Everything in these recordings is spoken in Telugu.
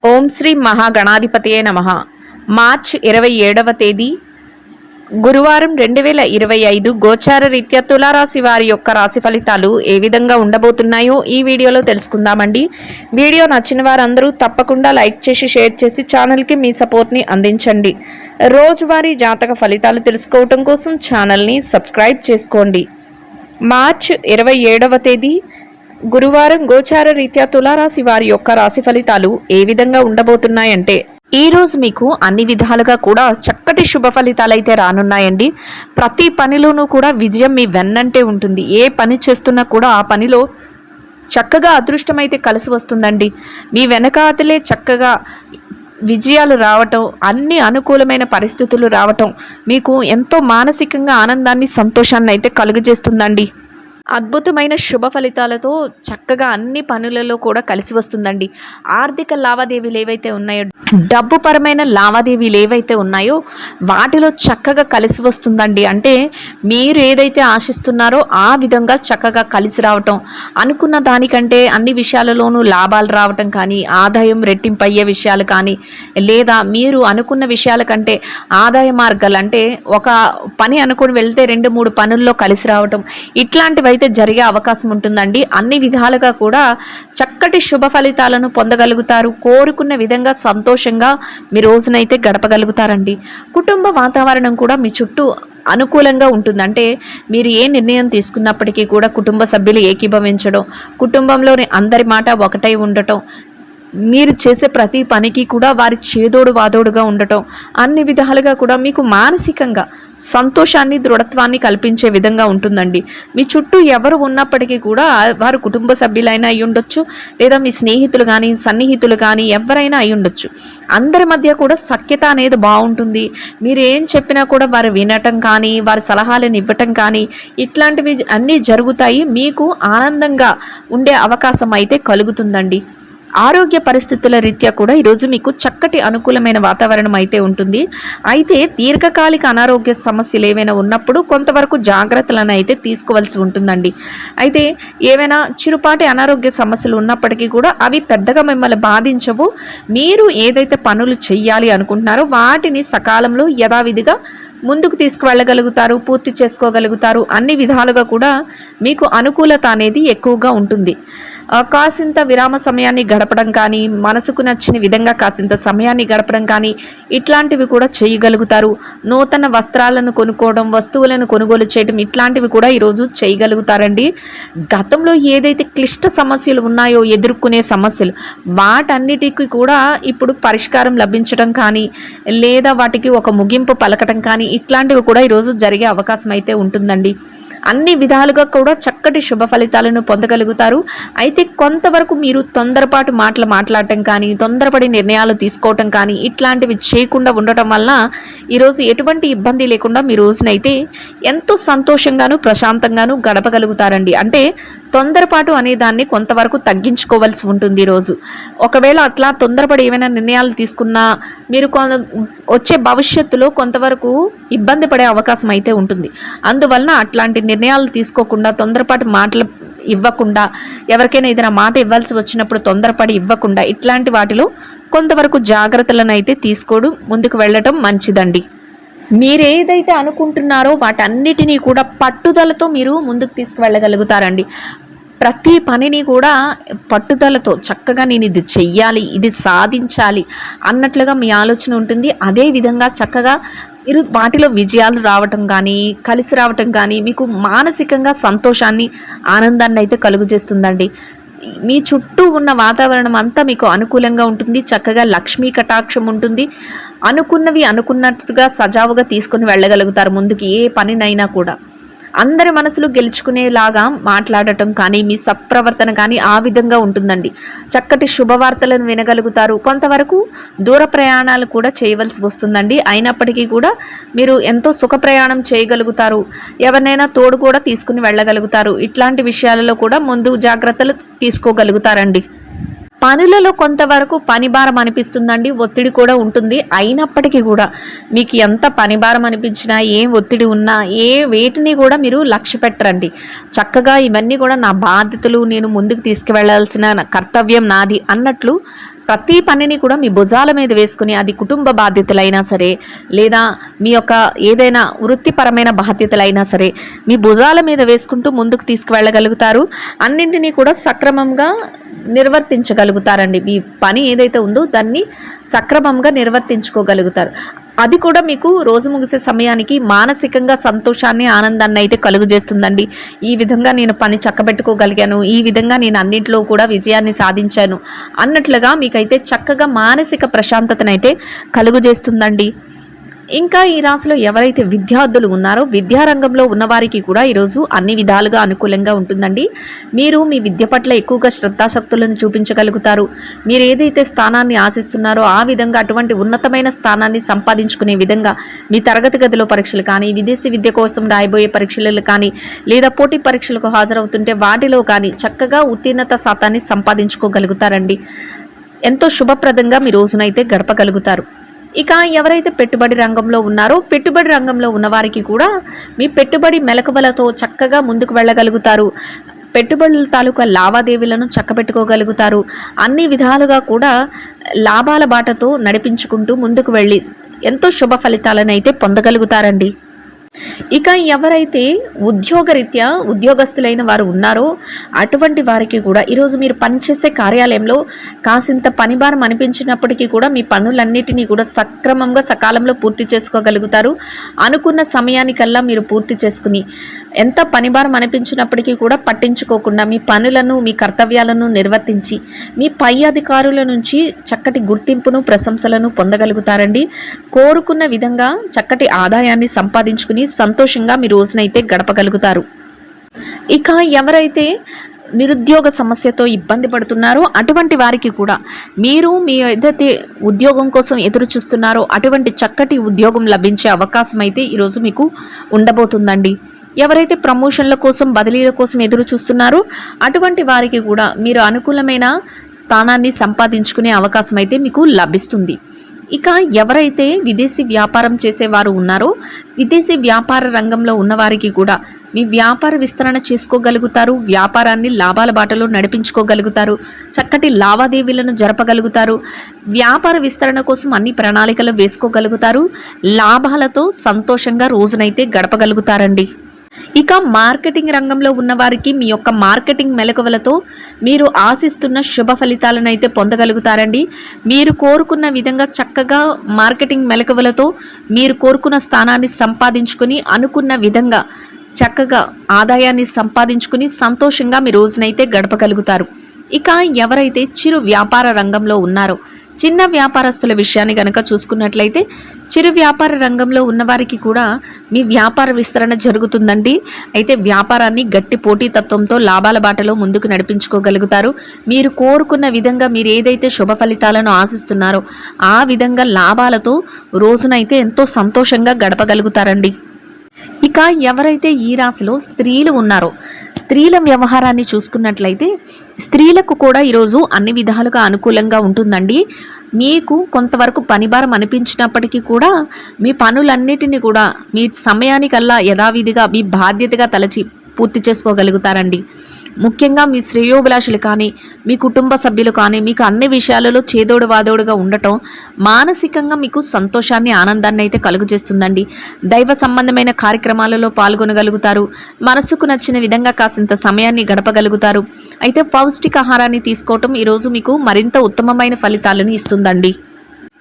ఓం శ్రీ మహాగణాధిపతయే నమః. మార్చ్ 27వ తేదీ గురువారం 2025 గోచార రీత్యా తులారాశి వారి యొక్క రాశి ఫలితాలు ఏ విధంగా ఉండబోతున్నాయో ఈ వీడియోలో తెలుసుకుందామండి. వీడియో నచ్చిన వారందరూ తప్పకుండా లైక్ చేసి షేర్ చేసి ఛానల్కి మీ సపోర్ట్ని అందించండి. రోజువారీ జాతక ఫలితాలు తెలుసుకోవటం కోసం ఛానల్ని సబ్స్క్రైబ్ చేసుకోండి. మార్చ్ 27వ తేదీ గురువారం గోచార రీత్యా తులారాశి వారి యొక్క రాశి ఫలితాలు ఏ విధంగా ఉండబోతున్నాయంటే, ఈ రోజు మీకు అన్ని విధాలుగా కూడా చక్కటి శుభ ఫలితాలు అయితే రానున్నాయండి. ప్రతి పనిలోనూ కూడా విజయం మీ వెన్నంటే ఉంటుంది. ఏ పని చేస్తున్నా కూడా ఆ పనిలో చక్కగా అదృష్టం అయితే కలిసి వస్తుందండి. మీ వెనకాతలే చక్కగా విజయాలు రావటం, అన్ని అనుకూలమైన పరిస్థితులు రావటం మీకు ఎంతో మానసికంగా ఆనందాన్ని సంతోషాన్ని అయితే కలుగజేస్తుందండి. అద్భుతమైన శుభ ఫలితాలతో చక్కగా అన్ని పనులలో కూడా కలిసి వస్తుందండి. ఆర్థిక లావాదేవీలు ఏవైతే ఉన్నాయో, డబ్బు పరమైన లావాదేవీలు ఏవైతే ఉన్నాయో వాటిలో చక్కగా కలిసి వస్తుందండి. అంటే మీరు ఏదైతే ఆశిస్తున్నారో ఆ విధంగా చక్కగా కలిసి రావటం, అనుకున్న దానికంటే అన్ని విషయాలలోనూ లాభాలు రావటం కానీ, ఆదాయం రెట్టింపు అయ్యే విషయాలు కానీ, లేదా మీరు అనుకున్న విషయాల కంటే ఆదాయ మార్గాలు, అంటే ఒక పని అనుకుని వెళ్తే 2-3 పనుల్లో కలిసి రావటం, ఇట్లాంటివి అయితే జరిగే అవకాశం ఉంటుందండి. అన్ని విధాలుగా కూడా చక్కటి శుభ ఫలితాలను పొందగలుగుతారు. కోరుకున్న విధంగా సంతోషంగా మీ రోజునైతే గడపగలుగుతారండి. కుటుంబ వాతావరణం కూడా మీ చుట్టూ అనుకూలంగా ఉంటుంది. అంటే మీరు ఏ నిర్ణయం తీసుకున్నప్పటికీ కూడా కుటుంబ సభ్యులు ఏకీభవించడం, కుటుంబంలోని అందరి మాట ఒకటై ఉండటం, మీరు చేసే ప్రతి పనికి కూడా వారి చేదోడు వాదోడుగా ఉండటం, అన్ని విధాలుగా కూడా మీకు మానసికంగా సంతోషాన్ని, దృఢత్వాన్ని కల్పించే విధంగా ఉంటుందండి. మీ చుట్టూ ఎవరు ఉన్నప్పటికీ కూడా వారు కుటుంబ సభ్యులైనా అయి ఉండొచ్చు, లేదా మీ స్నేహితులు కానీ, సన్నిహితులు కానీ ఎవరైనా అయి ఉండొచ్చు. అందరి మధ్య కూడా సఖ్యత అనేది బాగుంటుంది. మీరు ఏం చెప్పినా కూడా వారు వినటం కానీ, వారి సలహాలను ఇవ్వటం కానీ, ఇట్లాంటివి అన్నీ జరుగుతాయి. మీకు ఆనందంగా ఉండే అవకాశం అయితే కలుగుతుందండి. ఆరోగ్య పరిస్థితుల రీత్యా కూడా ఈరోజు మీకు చక్కటి అనుకూలమైన వాతావరణం అయితే ఉంటుంది. అయితే దీర్ఘకాలిక అనారోగ్య సమస్యలు ఏవైనా ఉన్నప్పుడు కొంతవరకు జాగ్రత్తలను అయితే తీసుకోవాల్సి ఉంటుందండి. అయితే ఏవైనా చిరుపాటి అనారోగ్య సమస్యలు ఉన్నప్పటికీ కూడా అవి పెద్దగా మిమ్మల్ని బాధించవు. మీరు ఏదైతే పనులు చెయ్యాలి అనుకుంటున్నారో వాటిని సకాలంలో యథావిధిగా ముందుకు తీసుకువెళ్ళగలుగుతారు, పూర్తి చేసుకోగలుగుతారు. అన్ని విధాలుగా కూడా మీకు అనుకూలత అనేది ఎక్కువగా ఉంటుంది. కాసింత విరామ సమయాన్ని గడపడం కానీ, మనసుకు నచ్చిన విధంగా కాసింత సమయాన్ని గడపడం కానీ, ఇట్లాంటివి కూడా చేయగలుగుతారు. నూతన వస్త్రాలను కొనుక్కోవడం, వస్తువులను కొనుగోలు చేయడం, ఇట్లాంటివి కూడా ఈరోజు చేయగలుగుతారండి. గతంలో ఏదైతే క్లిష్ట సమస్యలు ఉన్నాయో, ఎదుర్కొనే సమస్యలు, వాటన్నిటికీ కూడా ఇప్పుడు పరిష్కారం లభించడం కానీ, లేదా వాటికి ఒక ముగింపు పలకటం కానీ, ఇట్లాంటివి కూడా ఈరోజు జరిగే అవకాశం అయితే ఉంటుందండి. అన్ని విధాలుగా కూడా చక్కటి శుభ ఫలితాలను పొందగలుగుతారు. అయితే కొంతవరకు మీరు తొందరపాటు మాటలు మాట్లాడటం కానీ, తొందరపడి నిర్ణయాలు తీసుకోవటం కానీ, ఇట్లాంటివి చేయకుండా ఉండటం వల్ల ఈరోజు ఎటువంటి ఇబ్బంది లేకుండా మీ రోజునైతే ఎంతో సంతోషంగాను, ప్రశాంతంగాను గడపగలుగుతారండి. అంటే తొందరపాటు అనే దాన్ని కొంతవరకు తగ్గించుకోవాల్సి ఉంటుంది ఈరోజు. ఒకవేళ అట్లా తొందరపడి ఏమైనా నిర్ణయాలు తీసుకున్నా మీరు వచ్చే భవిష్యత్తులో కొంతవరకు ఇబ్బంది పడే అవకాశం అయితే ఉంటుంది. అందువలన అట్లాంటి నిర్ణయాలు తీసుకోకుండా, తొందరపాటు మాటలు ఇవ్వకుండా, ఎవరికైనా ఏదైనా మాట ఇవ్వాల్సి వచ్చినప్పుడు తొందరపడి ఇవ్వకుండా, ఇట్లాంటి వాటిలో కొంతవరకు జాగ్రత్తలను అయితే తీసుకోవడం, ముందుకు వెళ్ళటం మంచిదండి. మీరు ఏదైతే అనుకుంటున్నారో వాటన్నిటినీ కూడా పట్టుదలతో మీరు ముందుకు తీసుకువెళ్ళగలుగుతారండి. ప్రతి పనిని కూడా పట్టుదలతో చక్కగా నేను ఇది చెయ్యాలి, ఇది సాధించాలి అన్నట్లుగా మీ ఆలోచన ఉంటుంది. అదేవిధంగా చక్కగా మీరు వాటిలో విజయాలు రావటం కానీ, కలిసి రావటం కానీ మీకు మానసికంగా సంతోషాన్ని, ఆనందాన్ని అయితే కలుగజేస్తుందండి. మీ చుట్టూ ఉన్న వాతావరణం అంతా మీకు అనుకూలంగా ఉంటుంది. చక్కగా లక్ష్మీ కటాక్షం ఉంటుంది. అనుకున్నవి అనుకున్నట్టుగా సజావుగా తీసుకుని వెళ్ళగలుగుతారు ముందుకు. ఏ పనినైనా కూడా అందరి మనసులు గెలుచుకునేలాగా మాట్లాడటం కానీ, మీ సత్ప్రవర్తన కానీ ఆ విధంగా ఉంటుందండి. చక్కటి శుభవార్తలను వినగలుగుతారు. కొంతవరకు దూర ప్రయాణాలు కూడా చేయవలసి వస్తుందండి. అయినప్పటికీ కూడా మీరు ఎంతో సుఖ ప్రయాణం చేయగలుగుతారు. ఎవరినైనా తోడు కూడా తీసుకుని వెళ్ళగలుగుతారు. ఇట్లాంటి విషయాలలో కూడా ముందు జాగ్రత్తలు తీసుకోగలుగుతారండి. పనులలో కొంతవరకు పని భారం అనిపిస్తుందండి, ఒత్తిడి కూడా ఉంటుంది. అయినప్పటికీ కూడా మీకు ఎంత పని భారం అనిపించినా, ఏ ఒత్తిడి ఉన్నా, వేటిని కూడా మీరు లక్ష్య పెట్టరండి. చక్కగా ఇవన్నీ కూడా నా బాధ్యతలు, నేను ముందుకు తీసుకువెళ్లాల్సిన కర్తవ్యం నాది అన్నట్లు ప్రతి పనిని కూడా మీ భుజాల మీద వేసుకుని, అది కుటుంబ బాధ్యతలైనా సరే, లేదా మీ యొక్క ఏదైనా వృత్తిపరమైన బాధ్యతలైనా సరే, మీ భుజాల మీద వేసుకుంటూ ముందుకు తీసుకువెళ్ళగలుగుతారు. అన్నింటినీ కూడా సక్రమంగా నిర్వర్తించగలుగుతారండి. మీ పని ఏదైతే ఉందో దాన్ని సక్రమంగా నిర్వర్తించుకోగలుగుతారు. అది కూడా మీకు రోజు ముగిసే సమయానికి మానసికంగా సంతోషాన్ని, ఆనందాన్ని అయితే కలుగజేస్తుందండి. ఈ విధంగా నేను పని చక్కబెట్టుకోగలిగాను, ఈ విధంగా నేను అన్నింటిలో కూడా విజయాన్ని సాధించాను అన్నట్లుగా మీకైతే చక్కగా మానసిక ప్రశాంతతనైతే కలుగజేస్తుందండి. ఇంకా ఈ రాశిలో ఎవరైతే విద్యార్థులు ఉన్నారో విద్యారంగంలో ఉన్నవారికి కూడా ఈరోజు అన్ని విధాలుగా అనుకూలంగా ఉంటుందండి. మీరు మీ విద్య పట్ల ఎక్కువగా శ్రద్ధాశక్తులను చూపించగలుగుతారు. మీరు ఏదైతే స్థానాన్ని ఆశిస్తున్నారో ఆ విధంగా అటువంటి ఉన్నతమైన స్థానాన్ని సంపాదించుకునే విధంగా మీ తరగతి గదిలో పరీక్షలు కానీ, విదేశీ విద్య కోసం రాయబోయే పరీక్షలు కానీ, లేదా పోటీ పరీక్షలకు హాజరవుతుంటే వాటిలో కానీ చక్కగా ఉత్తీర్ణత శాతాన్ని సంపాదించుకోగలుగుతారండి. ఎంతో శుభప్రదంగా మీ రోజునైతే గడపగలుగుతారు. ఇక ఎవరైతే పెట్టుబడి రంగంలో ఉన్నారో పెట్టుబడి రంగంలో ఉన్నవారికి కూడా మీ పెట్టుబడి మెలకువలతో చక్కగా ముందుకు వెళ్ళగలుగుతారు. పెట్టుబడుల తాలూకా లావాదేవీలను చక్కబెట్టుకోగలుగుతారు. అన్ని విధాలుగా కూడా లాభాల బాటతో నడిపించుకుంటూ ముందుకు వెళ్ళి ఎంతో శుభ ఫలితాలను అయితే పొందగలుగుతారండి. ఇక ఎవరైతే ఉద్యోగరీత్యా ఉద్యోగస్తులైన వారు ఉన్నారో అటువంటి వారికి కూడా ఈరోజు మీరు పనిచేసే కార్యాలయంలో కాసింత పనిభారం అనిపించినప్పటికీ కూడా మీ పనులన్నిటినీ కూడా సక్రమంగా సకాలంలో పూర్తి చేసుకోగలుగుతారు. అనుకున్న సమయానికల్లా మీరు పూర్తి చేసుకుని ఎంత పనిభారం అనిపించినప్పటికీ కూడా పట్టించుకోకుండా మీ పనులను, మీ కర్తవ్యాలను నిర్వర్తించి మీ పై అధికారుల నుంచి చక్కటి గుర్తింపును, ప్రశంసలను పొందగలుగుతారండి. కోరుకున్న విధంగా చక్కటి ఆదాయాన్ని సంపాదించుకుని సంతోషంగా మీ రోజునైతే గడపగలుగుతారు. ఇక ఎవరైతే నిరుద్యోగ సమస్యతో ఇబ్బంది పడుతున్నారో అటువంటి వారికి కూడా మీరు మీ ఏదైతే ఉద్యోగం కోసం ఎదురు చూస్తున్నారో అటువంటి చక్కటి ఉద్యోగం లభించే అవకాశం అయితే ఈరోజు మీకు ఉండబోతుందండి. ఎవరైతే ప్రమోషన్ల కోసం, బదిలీల కోసం ఎదురు చూస్తున్నారో అటువంటి వారికి కూడా మీరు అనుకూలమైన స్థానాన్ని సంపాదించుకునే అవకాశం అయితే మీకు లభిస్తుంది. ఇక ఎవరైతే విదేశీ వ్యాపారం చేసేవారు ఉన్నారో విదేశీ వ్యాపార రంగంలో ఉన్నవారికి కూడా మీ వ్యాపార విస్తరణ చేసుకోగలుగుతారు. వ్యాపారాన్ని లాభాల బాటలో నడిపించుకోగలుగుతారు. చక్కటి లావాదేవీలను జరపగలుగుతారు. వ్యాపార విస్తరణ కోసం అన్ని ప్రణాళికలు వేసుకోగలుగుతారు. లాభాలతో సంతోషంగా రోజునైతే గడపగలుగుతారండి. ఇక మార్కెటింగ్ రంగంలో ఉన్నవారికి మీ యొక్క మార్కెటింగ్ మెలకువలతో మీరు ఆశిస్తున్న శుభ ఫలితాలను అయితే పొందగలుగుతారండి. మీరు కోరుకున్న విధంగా చక్కగా మార్కెటింగ్ మెలకువలతో మీరు కోరుకున్న స్థానాన్ని సంపాదించుకుని అనుకున్న విధంగా చక్కగా ఆదాయాన్ని సంపాదించుకుని సంతోషంగా మీ రోజునైతే గడపగలుగుతారు. ఇక ఎవరైతే చిరు వ్యాపార రంగంలో ఉన్నారో చిన్న వ్యాపారస్తుల విషయాన్ని కనుక చూసుకున్నట్లయితే చిరు వ్యాపార రంగంలో ఉన్నవారికి కూడా మీ వ్యాపార విస్తరణ జరుగుతుందండి. అయితే వ్యాపారాన్ని గట్టి పోటీతత్వంతో లాభాల బాటలో ముందుకు నడిపించుకోగలుగుతారు. మీరు కోరుకున్న విధంగా మీరు ఏదైతే శుభ ఫలితాలను ఆశిస్తున్నారో ఆ విధంగా లాభాలతో రోజునైతే ఎంతో సంతోషంగా గడపగలుగుతారండి. ఇక ఎవరైతే ఈ రాశిలో స్త్రీలు ఉన్నారో స్త్రీల వ్యవహారాన్ని చూసుకున్నట్లయితే స్త్రీలకు కూడా ఈరోజు అన్ని విధాలుగా అనుకూలంగా ఉంటుందండి. మీకు కొంతవరకు పనిభారం అనిపించినప్పటికీ కూడా మీ పనులన్నిటినీ కూడా మీ సమయానికల్లా యథావిధిగా మీ బాధ్యతగా తలచి పూర్తి చేసుకోగలుగుతారండి. ముఖ్యంగా మీ శ్రేయోభిలాషులు కానీ, మీ కుటుంబ సభ్యులు కానీ మీకు అన్ని విషయాలలో చేదోడు వాదోడుగా ఉండటం మానసికంగా మీకు సంతోషాన్ని, ఆనందాన్ని అయితే కలుగజేస్తుందండి. దైవ సంబంధమైన కార్యక్రమాలలో పాల్గొనగలుగుతారు. మనసుకు నచ్చిన విధంగా కాసింత సమయాన్ని గడపగలుగుతారు. అయితే పౌష్టికాహారాన్ని తీసుకోవటం ఈరోజు మీకు మరింత ఉత్తమమైన ఫలితాలను ఇస్తుందండి.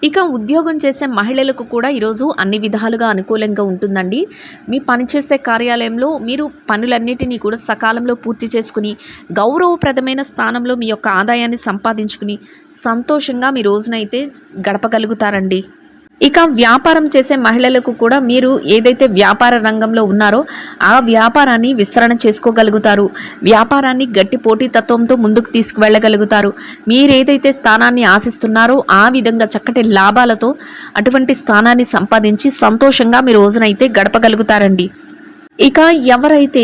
ఇక ఉద్యోగం చేసే మహిళలకు కూడా ఈరోజు అన్ని విధాలుగా అనుకూలంగా ఉంటుందండి. మీ పనిచేసే కార్యాలయంలో మీరు పనులన్నిటినీ కూడా సకాలంలో పూర్తి చేసుకుని గౌరవప్రదమైన స్థానంలో మీ యొక్క ఆదాయాన్ని సంపాదించుకుని సంతోషంగా మీ రోజునైతే గడపగలుగుతారండి. ఇక వ్యాపారం చేసే మహిళలకు కూడా మీరు ఏదైతే వ్యాపార రంగంలో ఉన్నారో ఆ వ్యాపారాన్ని విస్తరణ చేసుకోగలుగుతారు. వ్యాపారాన్ని గట్టి పోటీతత్వంతో ముందుకు తీసుకువెళ్ళగలుగుతారు. మీరు ఏదైతే స్థానాన్ని ఆశిస్తున్నారో ఆ విధంగా చక్కటి లాభాలతో అటువంటి స్థానాన్ని సంపాదించి సంతోషంగా మీ రోజునైతే గడపగలుగుతారండి. ఇక ఎవరైతే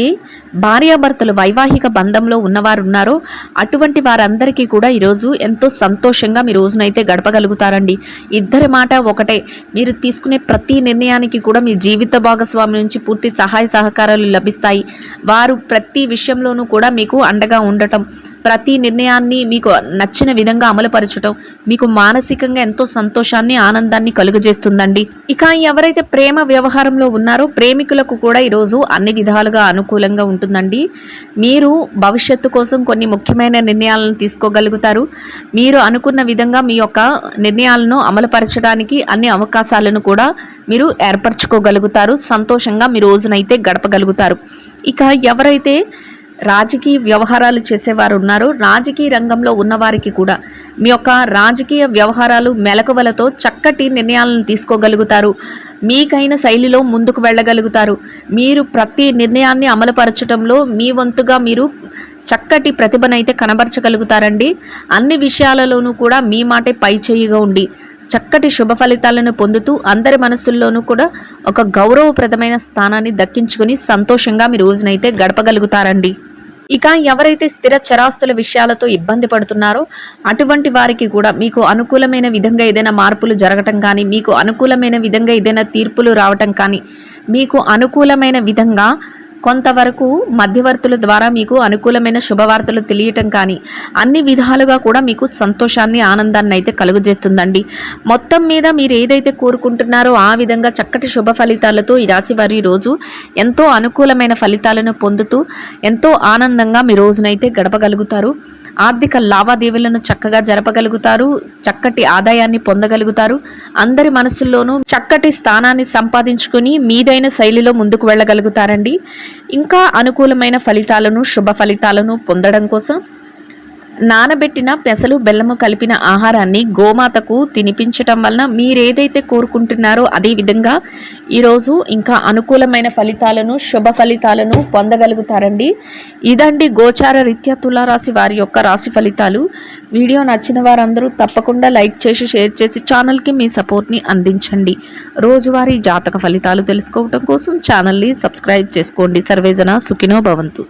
భార్యాభర్తలు వైవాహిక బంధంలో ఉన్నవారు ఉన్నారో అటువంటి వారందరికీ కూడా ఈరోజు ఎంతో సంతోషంగా మీ రోజునైతే గడపగలుగుతారండి. ఇద్దరి మాట ఒకటే. మీరు తీసుకునే ప్రతి నిర్ణయానికి కూడా మీ జీవిత భాగస్వామి నుంచి పూర్తి సహాయ సహకారాలు లభిస్తాయి. వారు ప్రతి విషయంలోనూ కూడా మీకు అండగా ఉండటం, ప్రతి నిర్ణయాన్ని మీకు నచ్చిన విధంగా అమలుపరచడం మీకు మానసికంగా ఎంతో సంతోషాన్ని ఆనందాన్ని కలుగజేస్తుందండి. ఇక ఎవరైతే ప్రేమ వ్యవహారంలో ఉన్నారో ప్రేమికులకు కూడా ఈరోజు అన్ని విధాలుగా అనుకూలంగా ఉంటుందండి. మీరు భవిష్యత్తు కోసం కొన్ని ముఖ్యమైన నిర్ణయాలను తీసుకోగలుగుతారు. మీరు అనుకున్న విధంగా మీ యొక్క నిర్ణయాలను అమలుపరచడానికి అన్ని అవకాశాలను కూడా మీరు ఏర్పరచుకోగలుగుతారు. సంతోషంగా మీ రోజునైతే గడపగలుగుతారు. ఇక ఎవరైతే రాజకీయ వ్యవహారాలు చేసేవారు ఉన్నారో రాజకీయ రంగంలో ఉన్నవారికి కూడా మీ యొక్క రాజకీయ వ్యవహారాలు మెలకువలతో చక్కటి నిర్ణయాలను తీసుకోగలుగుతారు. మీకైన శైలిలో ముందుకు వెళ్ళగలుగుతారు. మీరు ప్రతి నిర్ణయాన్ని అమలుపరచడంలో మీ వంతుగా మీరు చక్కటి ప్రతిభనైతే కనబరచగలుగుతారండి. అన్ని విషయాలలోనూ కూడా మీ మాటే పైచేయిగా ఉండి చక్కటి శుభ ఫలితాలను పొందుతూ అందరి మనసుల్లోనూ కూడా ఒక గౌరవప్రదమైన స్థానాన్ని దక్కించుకుని సంతోషంగా మీ రోజునైతే గడపగలుగుతారండి. ఇక ఎవరైతే స్థిర చరాస్తుల విషయాలతో ఇబ్బంది పడుతున్నారో అటువంటి వారికి కూడా మీకు అనుకూలమైన విధంగా ఏదైనా మార్పులు జరగటం కానీ, మీకు అనుకూలమైన విధంగా ఏదైనా తీర్పులు రావటం కానీ, మీకు అనుకూలమైన విధంగా కొంతవరకు మధ్యవర్తుల ద్వారా మీకు అనుకూలమైన శుభవార్తలు తెలియటం కానీ అన్ని విధాలుగా కూడా మీకు సంతోషాన్ని ఆనందాన్ని అయితే కలుగజేస్తుందండి. మొత్తం మీద మీరు ఏదైతే కోరుకుంటున్నారో ఆ విధంగా చక్కటి శుభ ఫలితాలతో ఈ రాశి వారి రోజు ఎంతో అనుకూలమైన ఫలితాలను పొందుతూ ఎంతో ఆనందంగా మీ రోజునైతే గడపగలుగుతారు. ఆర్థిక లావాదేవీలను చక్కగా జరపగలుగుతారు. చక్కటి ఆదాయాన్ని పొందగలుగుతారు. అందరి మనసుల్లోనూ చక్కటి స్థానాన్ని సంపాదించుకుని మీదైన శైలిలో ముందుకు వెళ్ళగలుగుతారండి. ఇంకా అనుకూలమైన ఫలితాలను శుభ ఫలితాలను పొందడం కోసం నానబెట్టిన పెసలు బెల్లము కలిపిన ఆహారాన్ని గోమాతకు తినిపించటం వలన మీరేదైతే కోరుకుంటున్నారో అదే విధంగా ఈరోజు ఇంకా అనుకూలమైన ఫలితాలను శుభ ఫలితాలను పొందగలుగుతారండి. ఇదండి గోచార రీత్యా తులారాశి వారి యొక్క రాశి ఫలితాలు. వీడియో నచ్చిన వారందరూ తప్పకుండా లైక్ చేసి షేర్ చేసి ఛానల్కి మీ సపోర్ట్ని అందించండి. రోజువారీ జాతక ఫలితాలు తెలుసుకోవడం కోసం ఛానల్ని సబ్స్క్రైబ్ చేసుకోండి. సర్వేజన సుఖినో భవంతు.